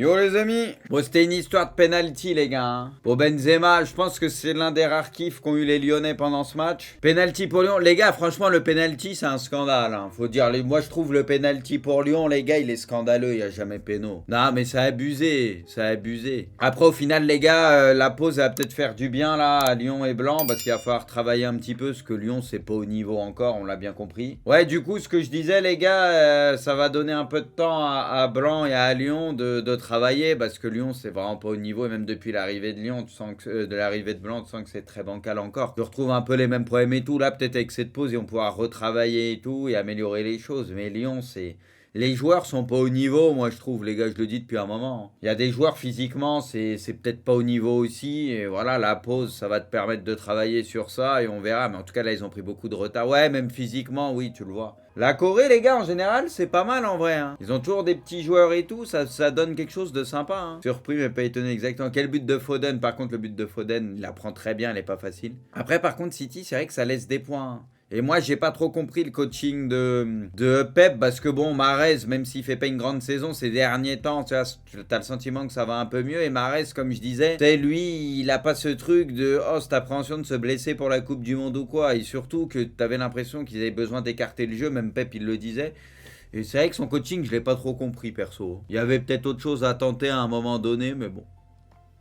Yo les amis. Bon, c'était une histoire de penalty les gars. Pour Benzema, je pense que c'est l'un des rares kiffs qu'ont eu les Lyonnais pendant ce match. Penalty pour Lyon. Les gars, franchement, le penalty, c'est un scandale. Faut dire, moi je trouve le penalty pour Lyon, les gars, il est scandaleux. Il n'y a jamais péno. Non, mais ça a abusé. Ça a abusé. Après, au final, les gars, la pause va peut-être faire du bien là à Lyon et Blanc parce qu'il va falloir travailler un petit peu. Parce que Lyon, c'est pas au niveau encore, on l'a bien compris. Ouais, du coup, ce que je disais, les gars, ça va donner un peu de temps à Blanc et à Lyon de travailler parce que Lyon c'est vraiment pas au niveau et même depuis l'arrivée de Lyon tu sens que de l'arrivée de Blanc tu sens que c'est très bancal encore. Tu retrouves un peu les mêmes problèmes et tout là peut-être avec cette pause ils vont pouvoir retravailler et tout et améliorer les choses mais Lyon c'est les joueurs sont pas au niveau, moi je trouve, les gars, je le dis depuis un moment. Il y a des joueurs physiquement, c'est peut-être pas au niveau aussi. Et voilà, la pause, ça va te permettre de travailler sur ça et on verra. Mais en tout cas, là, ils ont pris beaucoup de retard. Ouais, même physiquement, oui, tu le vois. La Corée, les gars, en général, c'est pas mal en vrai. Ils ont toujours des petits joueurs et tout, ça donne quelque chose de sympa. Surpris, mais pas étonné exactement. Quel but de Foden? Par contre, le but de Foden, il la prend très bien, elle est pas facile. Après, par contre, City, c'est vrai que ça laisse des points. Et moi, j'ai pas trop compris le coaching de Pep parce que bon, Mahrez, même s'il fait pas une grande saison ces derniers temps, tu vois, t'as le sentiment que ça va un peu mieux. Et Mahrez, comme je disais, tu sais, lui, il a pas ce truc de cette appréhension de se blesser pour la Coupe du Monde ou quoi. Et surtout que t'avais l'impression qu'ils avaient besoin d'écarter le jeu, même Pep, il le disait. Et c'est vrai que son coaching, je l'ai pas trop compris perso. Il y avait peut-être autre chose à tenter à un moment donné, mais bon.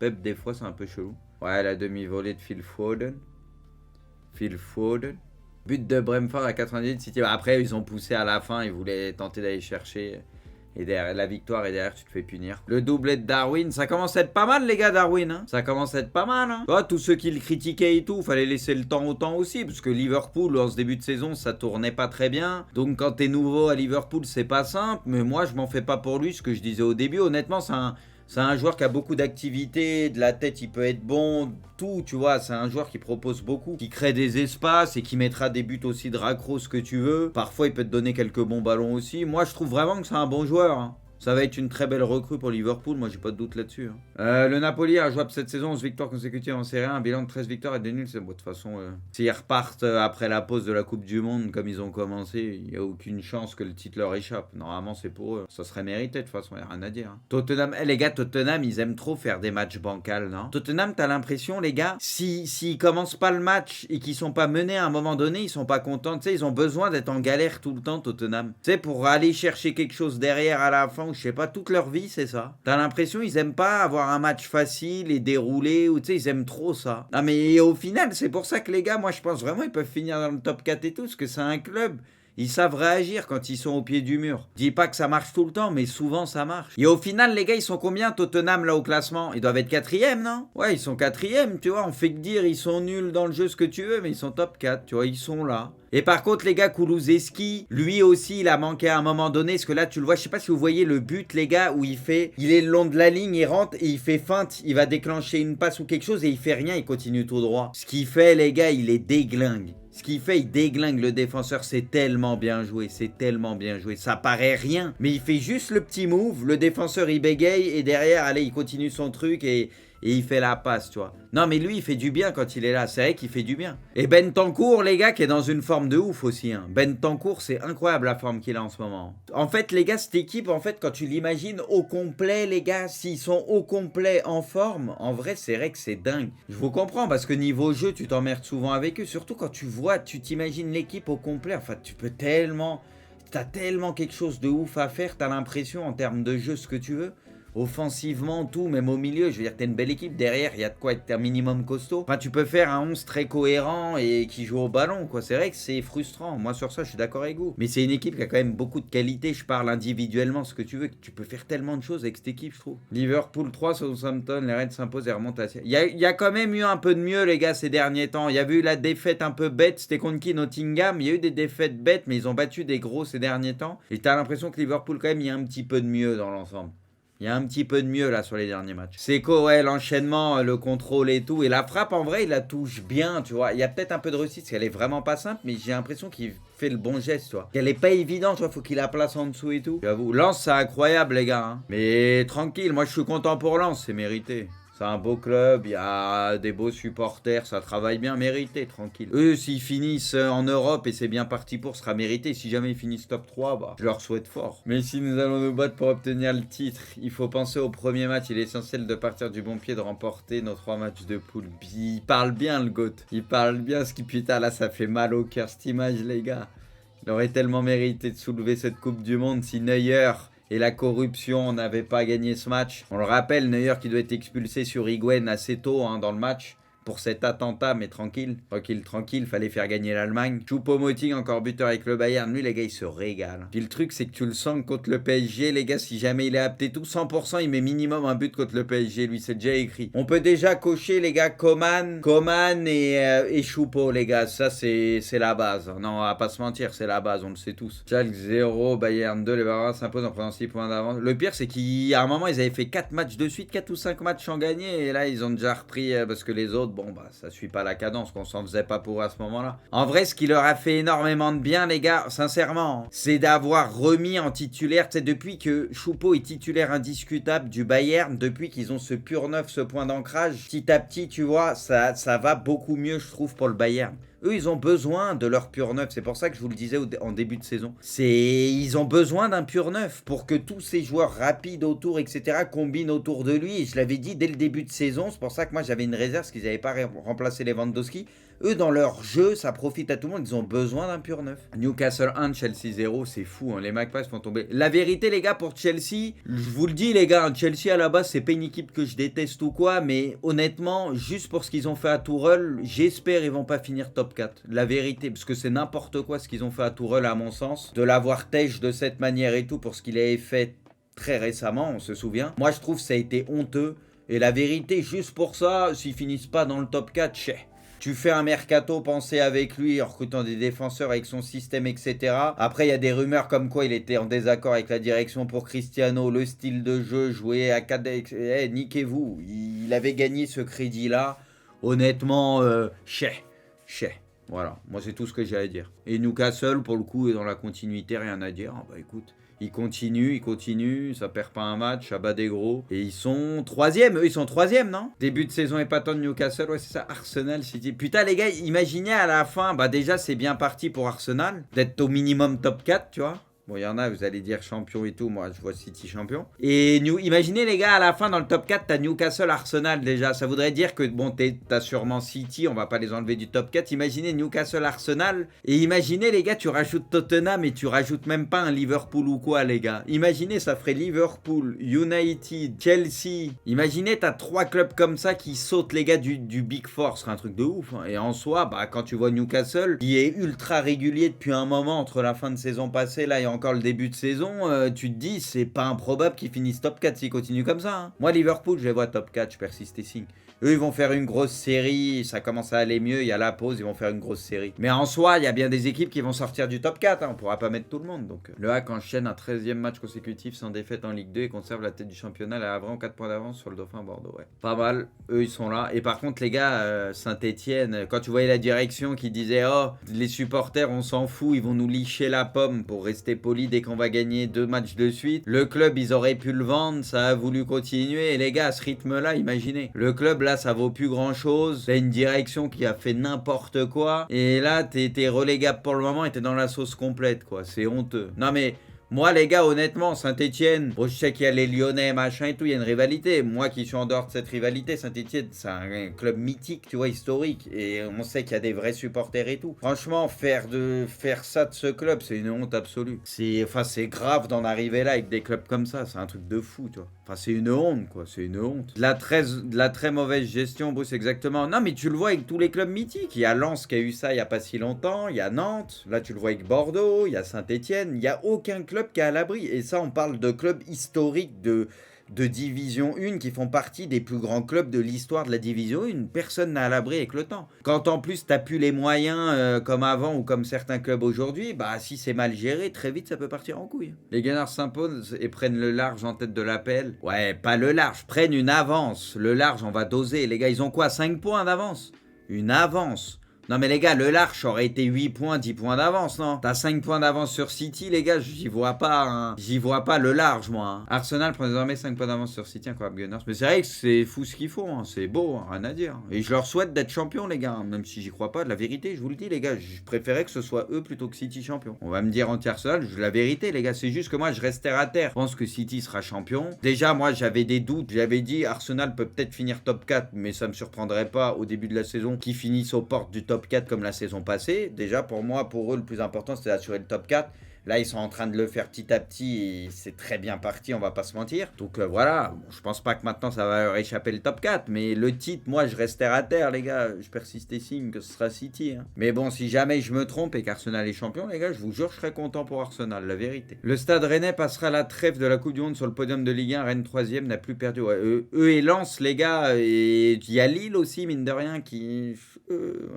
Pep, des fois, c'est un peu chelou. Ouais, la demi-volée de Phil Foden. Phil Foden. But de Brentford à 98 City. Après, ils ont poussé à la fin. Ils voulaient tenter d'aller chercher. Et derrière la victoire, et derrière, tu te fais punir. Le doublé de Darwin, ça commence à être pas mal, les gars, Darwin. Ça commence à être pas mal. Tous ceux qui le critiquaient et tout, fallait laisser le temps au temps aussi. Parce que Liverpool, en ce début de saison, ça tournait pas très bien. Donc, quand t'es nouveau à Liverpool, c'est pas simple. Mais moi, je m'en fais pas pour lui. Ce que je disais au début, honnêtement, c'est un joueur qui a beaucoup d'activité, de la tête il peut être bon, tout, tu vois, c'est un joueur qui propose beaucoup, qui crée des espaces et qui mettra des buts aussi de raccro, ce que tu veux. Parfois il peut te donner quelques bons ballons aussi. Moi je trouve vraiment que c'est un bon joueur. Ça va être une très belle recrue pour Liverpool, moi j'ai pas de doute là-dessus. Le Napoli a joué cette saison 11 victoires consécutives en Série A, un bilan de 13 victoires et 2 nuls. Bon, de toute façon, s'ils repartent après la pause de la Coupe du Monde comme ils ont commencé, il n'y a aucune chance que le titre leur échappe. Normalement c'est pour eux. Ça serait mérité de toute façon, il n'y a rien à dire. Tottenham, les gars, Tottenham ils aiment trop faire des matchs bancals, non? Tottenham, t'as l'impression les gars, s'ils commencent pas le match et qu'ils sont pas menés à un moment donné, ils sont pas contents. Tu sais, ils ont besoin d'être en galère tout le temps, Tottenham. Tu sais, pour aller chercher quelque chose derrière à la fin, je sais pas, toute leur vie c'est ça. T'as l'impression ils aiment pas avoir un match facile et déroulé, ou tu sais, ils aiment trop ça. Non mais au final, c'est pour ça que les gars, moi je pense vraiment ils peuvent finir dans le top 4 et tout, parce que c'est un club. Ils savent réagir quand ils sont au pied du mur. Je dis pas que ça marche tout le temps, mais souvent ça marche. Et au final, les gars, ils sont combien Tottenham là au classement? Ils doivent être 4e, non? Ouais, ils sont 4e, tu vois. On fait que dire, ils sont nuls dans le jeu, ce que tu veux, mais ils sont top 4, tu vois, ils sont là. Et par contre, les gars, Kulusevski, lui aussi, il a manqué à un moment donné. Parce que là, tu le vois, je sais pas si vous voyez le but, les gars, où il est le long de la ligne, il rentre et il fait feinte. Il va déclencher une passe ou quelque chose et il fait rien, il continue tout droit. Ce qu'il fait, les gars, il est déglingue. Ce qu'il fait, il déglingue le défenseur, c'est tellement bien joué, c'est tellement bien joué. Ça paraît rien, mais il fait juste le petit move, le défenseur il bégaye et derrière, allez, il continue son truc et il fait la passe, tu vois. Non, mais lui, il fait du bien quand il est là, c'est vrai qu'il fait du bien. Et Bentancur, les gars, qui est dans une forme de ouf aussi. Bentancur, c'est incroyable la forme qu'il a en ce moment. En fait, les gars, cette équipe, en fait, quand tu l'imagines au complet, les gars, s'ils sont au complet en forme, en vrai, c'est vrai que c'est dingue. Je vous comprends, parce que niveau jeu, tu t'emmerdes souvent avec eux, surtout quand tu vois, tu t'imagines l'équipe au complet. Enfin, tu peux tellement... T'as tellement quelque chose de ouf à faire, t'as l'impression, en termes de jeu, ce que tu veux. Offensivement, tout, même au milieu, je veux dire, t'as une belle équipe derrière, il y a de quoi être un minimum costaud. Enfin, tu peux faire un 11 très cohérent et qui joue au ballon, quoi. C'est vrai que c'est frustrant. Moi, sur ça, je suis d'accord avec vous. Mais c'est une équipe qui a quand même beaucoup de qualité. Je parle individuellement, ce que tu veux. Tu peux faire tellement de choses avec cette équipe, je trouve. Liverpool 3, Southampton, les Reds s'imposent et remontent à... Il y a quand même eu un peu de mieux, les gars, ces derniers temps. Il y a eu la défaite un peu bête. C'était contre qui? Nottingham. Il y a eu des défaites bêtes, mais ils ont battu des gros ces derniers temps. Et t'as l'impression que Liverpool, quand même, il y a un petit peu de mieux dans l'ensemble. Il y a un petit peu de mieux là sur les derniers matchs. C'est quoi, ouais, l'enchaînement, le contrôle et tout. Et la frappe, en vrai, il la touche bien, tu vois. Il y a peut-être un peu de réussite, parce qu'elle est vraiment pas simple, mais j'ai l'impression qu'il fait le bon geste, tu vois. Qu'elle est pas évidente, tu vois, faut qu'il la place en dessous et tout. J'avoue, Lens, c'est incroyable, les gars. Mais tranquille, moi je suis content pour Lens, c'est mérité. C'est un beau club, il y a des beaux supporters, ça travaille bien, mérité, tranquille. Eux, s'ils finissent en Europe et c'est bien parti pour, ce sera mérité. Si jamais ils finissent top 3, bah, je leur souhaite fort. Mais si nous allons nous battre pour obtenir le titre, il faut penser au premier match. Il est essentiel de partir du bon pied, de remporter nos 3 matchs de poule. Il parle bien, le GOAT. Il parle bien, ce qui putain, là, ça fait mal au cœur, cette image, les gars. Il aurait tellement mérité de soulever cette Coupe du Monde si Neuer et la corruption n'avaient pas gagné ce match. On le rappelle, Neuer qui doit être expulsé sur Higuaín assez tôt dans le match pour cet attentat, mais tranquille, fallait faire gagner l'Allemagne. Choupo-Moting encore buteur avec le Bayern, lui les gars il se régale. Puis le truc c'est que tu le sens contre le PSG, les gars, si jamais il est apté tout, 100% il met minimum un but contre le PSG, lui c'est déjà écrit. On peut déjà cocher les gars Coman et Choupo les gars, ça c'est la base. Non on va pas se mentir, c'est la base, on le sait tous. Schalke 0, Bayern 2, les Bavarois s'imposent en prenant 6 points d'avance. Le pire c'est qu'à un moment ils avaient fait 4 matchs de suite, 4 ou 5 matchs sans gagner, et là ils ont déjà repris parce que les autres bon bah ça suit pas la cadence, qu'on s'en faisait pas pour à ce moment-là. En vrai, ce qui leur a fait énormément de bien, les gars, sincèrement, c'est d'avoir remis en titulaire, tu sais, depuis que Choupo est titulaire indiscutable du Bayern, depuis qu'ils ont ce pur neuf, ce point d'ancrage, petit à petit, tu vois, ça va beaucoup mieux, je trouve, pour le Bayern. Eux, ils ont besoin de leur pur neuf. C'est pour ça que je vous le disais en début de saison. Ils ont besoin d'un pur neuf pour que tous ces joueurs rapides autour, etc., combinent autour de lui. Et je l'avais dit dès le début de saison. C'est pour ça que moi, j'avais une réserve parce qu'ils n'avaient pas remplacé Lewandowski. Eux, dans leur jeu, ça profite à tout le monde. Ils ont besoin d'un pur neuf. Newcastle 1, Chelsea 0, c'est fou. Les Magpies font tomber. La vérité, les gars, pour Chelsea, je vous le dis, les gars, Chelsea à la base, c'est pas une équipe que je déteste ou quoi. Mais honnêtement, juste pour ce qu'ils ont fait à Tourelle, j'espère ils vont pas finir top 4. La vérité, parce que c'est n'importe quoi ce qu'ils ont fait à Tourelle, à mon sens. De l'avoir têche de cette manière et tout, pour ce qu'il avait fait très récemment, on se souvient. Moi, je trouve que ça a été honteux. Et la vérité, juste pour ça, s'ils finissent pas dans le top 4, tu fais un mercato pensé avec lui en recrutant des défenseurs avec son système, etc. Après, il y a des rumeurs comme quoi il était en désaccord avec la direction pour Cristiano, le style de jeu, jouer à 4... niquez-vous. Il avait gagné ce crédit-là. Honnêtement, Voilà, moi c'est tout ce que j'ai à dire. Et Newcastle, pour le coup, est dans la continuité, rien à dire. Bah écoute, ils continuent, ça perd pas un match, ça bat des gros. Et ils sont 3e, eux ils sont 3e, non? Début de saison épatant de Newcastle, ouais c'est ça, Arsenal City. Putain les gars, imaginez à la fin, bah déjà c'est bien parti pour Arsenal, d'être au minimum top 4, tu vois. Bon, il y en a, vous allez dire champion et tout. Moi, je vois City champion. Et imaginez, les gars, à la fin, dans le top 4, t'as Newcastle, Arsenal déjà. Ça voudrait dire que, bon, t'as sûrement City, on va pas les enlever du top 4. Imaginez Newcastle, Arsenal. Et imaginez, les gars, tu rajoutes Tottenham et tu rajoutes même pas un Liverpool ou quoi, les gars. Imaginez, ça ferait Liverpool, United, Chelsea. Imaginez, t'as 3 clubs comme ça qui sautent, les gars, du Big Four. Ce serait un truc de ouf. Hein. Et en soi, bah, quand tu vois Newcastle, qui est ultra régulier depuis un moment entre la fin de saison passée, là, et encore le début de saison, tu te dis c'est pas improbable qu'ils finissent top 4 s'ils continuent comme ça. Hein. Moi Liverpool je les vois top 4, je persiste et signe. Eux ils vont faire une grosse série, ça commence à aller mieux, il y a la pause, ils vont faire une grosse série. Mais en soi il y a bien des équipes qui vont sortir du top 4, hein. On pourra pas mettre tout le monde. Donc le Hack enchaîne un 13e match consécutif sans défaite en Ligue 2 et conserve la tête du championnat. Elle a vraiment 4 points d'avance sur le Dauphin Bordeaux. Ouais. Pas mal, eux ils sont là. Et par contre les gars, Saint-Etienne, quand tu voyais la direction qui disait oh les supporters on s'en fout, ils vont nous licher la pomme pour rester poli dès qu'on va gagner 2 matchs de suite. Le club ils auraient pu le vendre, ça a voulu continuer. Et les gars à ce rythme là, imaginez. Le club là ça vaut plus grand chose. T'as une direction qui a fait n'importe quoi. Et là t'es relégable pour le moment et t'es dans la sauce complète quoi. C'est honteux. Non mais moi les gars honnêtement Saint-Etienne, bon, je sais qu'il y a les Lyonnais machin et tout, il y a une rivalité. Moi qui suis en dehors de cette rivalité, Saint-Etienne c'est un club mythique, tu vois, historique. Et on sait qu'il y a des vrais supporters et tout. Franchement faire ça de ce club c'est une honte absolue. C'est grave d'en arriver là avec des clubs comme ça, c'est un truc de fou tu vois. Enfin c'est une honte quoi, c'est une honte. De la très mauvaise gestion, Bruce, exactement. Non mais tu le vois avec tous les clubs mythiques. Il y a Lens qui a eu ça il y a pas si longtemps, il y a Nantes, là tu le vois avec Bordeaux, il y a Saint-Etienne, il y a aucun club qui est à l'abri. Et ça on parle de clubs historiques de Division 1 qui font partie des plus grands clubs de l'histoire de la Division 1. Personne n'a à l'abri avec le temps. Quand en plus t'as plus les moyens comme avant ou comme certains clubs aujourd'hui, bah si c'est mal géré, très vite ça peut partir en couille. Les Gunners s'imposent et prennent le large en tête de l'appel. Ouais, pas le large, prennent une avance. Le large on va doser. Les gars, ils ont quoi, 5 points d'avance? Une avance Non mais les gars, le large aurait été 8 points, 10 points d'avance, non? T'as 5 points d'avance sur City, les gars, j'y vois pas, hein. J'y vois pas le large, moi. Hein. Arsenal prend désormais 5 points d'avance sur City, incroyable Gunners. Mais c'est vrai que c'est fou ce qu'ils font, hein. C'est beau, hein, rien à dire. Et je leur souhaite d'être champions, les gars, hein. Même si j'y crois pas, de la vérité, je vous le dis, les gars, je préférais que ce soit eux plutôt que City champion. On va me dire anti-Arsenal, la vérité, les gars, c'est juste que moi, je reste terre à terre. Je pense que City sera champion. Déjà, moi, j'avais des doutes. J'avais dit, Arsenal peut peut-être finir top 4, mais ça me surprendrait pas au début de la saison qu'ils finissent aux portes du top 4 comme la saison passée. Déjà, pour moi, pour eux, le plus important, c'était d'assurer le top 4. Là, ils sont en train de le faire petit à petit et c'est très bien parti, on va pas se mentir. Donc voilà, bon, je pense pas que maintenant ça va leur échapper le top 4, mais le titre, moi je reste terre à terre, les gars. Je persiste et signe que ce sera City. Hein. Mais bon, si jamais je me trompe et qu'Arsenal est champion, les gars, je vous jure, je serai content pour Arsenal, la vérité. Le Stade Rennais passera la trêve de la Coupe du Monde sur le podium de Ligue 1. Rennes 3ème n'a plus perdu. Ouais, eux et Lens, les gars, et il y a Lille aussi, mine de rien, qui.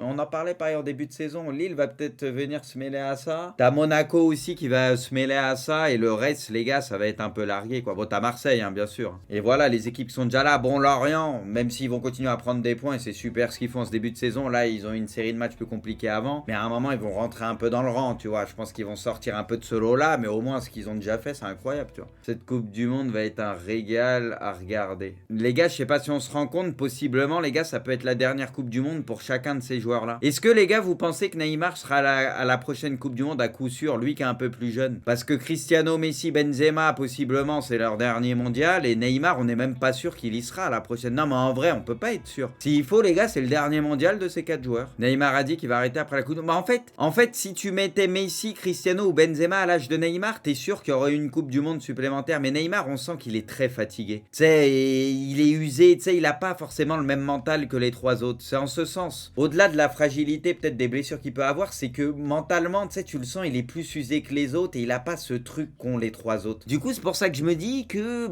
On en parlait pareil en début de saison. Lille va peut-être venir se mêler à ça. T'as Monaco aussi qui va se mêler à ça. Et le reste, les gars, ça va être un peu largué, quoi. Bon, t'as Marseille, hein, bien sûr. Et voilà, les équipes sont déjà là. Bon, Lorient, même s'ils vont continuer à prendre des points, et c'est super ce qu'ils font en ce début de saison. Là, ils ont une série de matchs plus compliqués avant. Mais à un moment, ils vont rentrer un peu dans le rang, tu vois. Je pense qu'ils vont sortir un peu de ce lot-là. Mais au moins, ce qu'ils ont déjà fait, c'est incroyable, tu vois. Cette Coupe du Monde va être un régal à regarder. Les gars, je sais pas si on se rend compte, possiblement, les gars, ça peut être la dernière Coupe du Monde pour chacun de ces joueurs-là. Est-ce que, les gars, vous pensez que Neymar sera à la prochaine Coupe du Monde à coup sûr, lui qui est un peu plus jeune? Parce que Cristiano, Messi, Benzema, possiblement, c'est leur dernier mondial. Et Neymar, on n'est même pas sûr qu'il y sera à la prochaine. Non, mais en vrai, on peut pas être sûr. S'il faut, les gars, c'est le dernier mondial de ces 4 joueurs. Neymar a dit qu'il va arrêter après la Coupe du Monde. Mais en fait, si tu mettais Messi, Cristiano ou Benzema à l'âge de Neymar, t'es sûr qu'il y aurait une Coupe du Monde supplémentaire. Mais Neymar, on sent qu'il est très fatigué. Tu sais, il est usé. Tu sais, il a pas forcément le même mental que les 3 autres. C'est en ce sens. Au-delà de la fragilité, peut-être des blessures qu'il peut avoir, c'est que mentalement, tu sais, tu le sens, il est plus usé que les autres et il a pas ce truc qu'ont les 3 autres. Du coup, c'est pour ça que je me dis que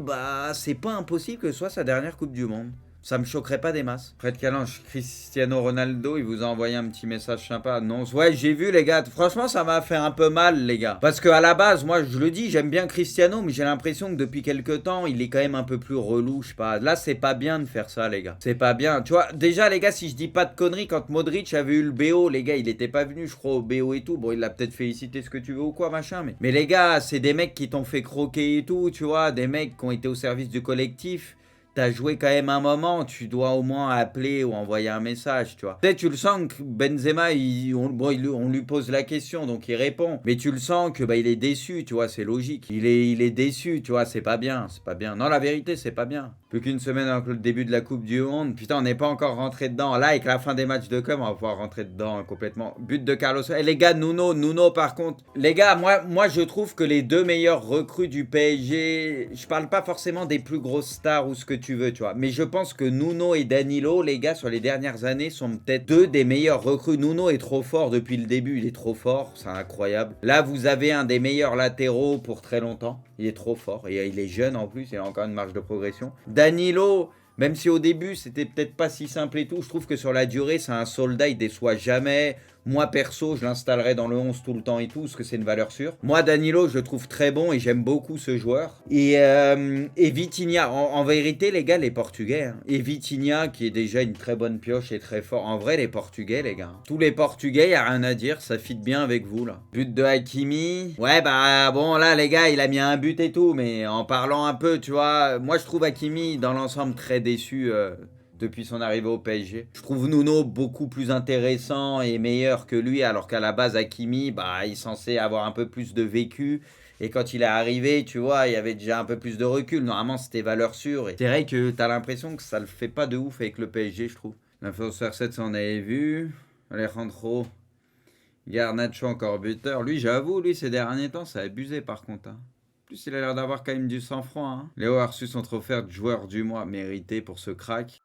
c'est pas impossible que ce soit sa dernière Coupe du Monde. Ça me choquerait pas des masses. Fred Calanche, Cristiano Ronaldo, il vous a envoyé un petit message sympa. Non, ouais, j'ai vu les gars. Franchement, ça m'a fait un peu mal les gars. Parce que à la base, moi je le dis, j'aime bien Cristiano, mais j'ai l'impression que depuis quelques temps, il est quand même un peu plus relou, je sais pas. Là, c'est pas bien de faire ça les gars. C'est pas bien. Tu vois, déjà les gars, si je dis pas de conneries, quand Modric avait eu le BO, les gars, il était pas venu, je crois, au BO et tout. Bon, il l'a peut-être félicité ce que tu veux ou quoi, machin, mais les gars, c'est des mecs qui t'ont fait croquer et tout, tu vois, des mecs qui ont été au service du collectif. T'as joué quand même un moment, tu dois au moins appeler ou envoyer un message, tu vois. Peut-être tu le sens que Benzema, on lui pose la question, donc il répond. Mais tu le sens que il est déçu, tu vois, c'est logique. Il est déçu, tu vois, c'est pas bien, c'est pas bien. Non, la vérité, c'est pas bien. Plus qu'une semaine avant le début de la Coupe du Monde. Putain, on n'est pas encore rentré dedans. Là, avec la fin des matchs de com, on va pouvoir rentrer dedans complètement. But de Carlos. Et les gars, Nuno par contre. Les gars, moi je trouve que les 2 meilleurs recrues du PSG, je parle pas forcément des plus grosses stars ou ce que tu veux, tu vois. Mais je pense que Nuno et Danilo, les gars, sur les dernières années, sont peut-être 2 des meilleurs recrues. Nuno est trop fort depuis le début. Il est trop fort. C'est incroyable. Là, vous avez un des meilleurs latéraux pour très longtemps. Il est trop fort. Et il est jeune en plus. Il a encore une marge de progression. Danilo, même si au début c'était peut-être pas si simple et tout, je trouve que sur la durée c'est un soldat, il déçoit jamais. Moi perso, je l'installerai dans le 11 tout le temps et tout, parce que c'est une valeur sûre. Moi Danilo, je le trouve très bon et j'aime beaucoup ce joueur. Et Vitinha, en vérité les gars, les Portugais. Hein. Et Vitinha qui est déjà une très bonne pioche et très fort. En vrai les Portugais les gars. Tous les Portugais, y a rien à dire, ça fit bien avec vous là. But de Hakimi. Ouais bon là les gars, il a mis un but et tout, mais en parlant un peu, tu vois, moi je trouve Hakimi dans l'ensemble très déçu. Depuis son arrivée au PSG. Je trouve Nuno beaucoup plus intéressant et meilleur que lui, alors qu'à la base, Hakimi, il est censé avoir un peu plus de vécu. Et quand il est arrivé, tu vois, il y avait déjà un peu plus de recul. Normalement, c'était valeur sûre. Et c'est vrai que t'as l'impression que ça le fait pas de ouf avec le PSG, je trouve. L'influenceur 7, ça on avait vu. Alejandro Garnacho, encore buteur. Lui, j'avoue, ces derniers temps, ça a abusé par contre. Hein. En plus, il a l'air d'avoir quand même du sang-froid. Hein. Léo a reçu son trophée de joueur du mois mérité pour ce crack.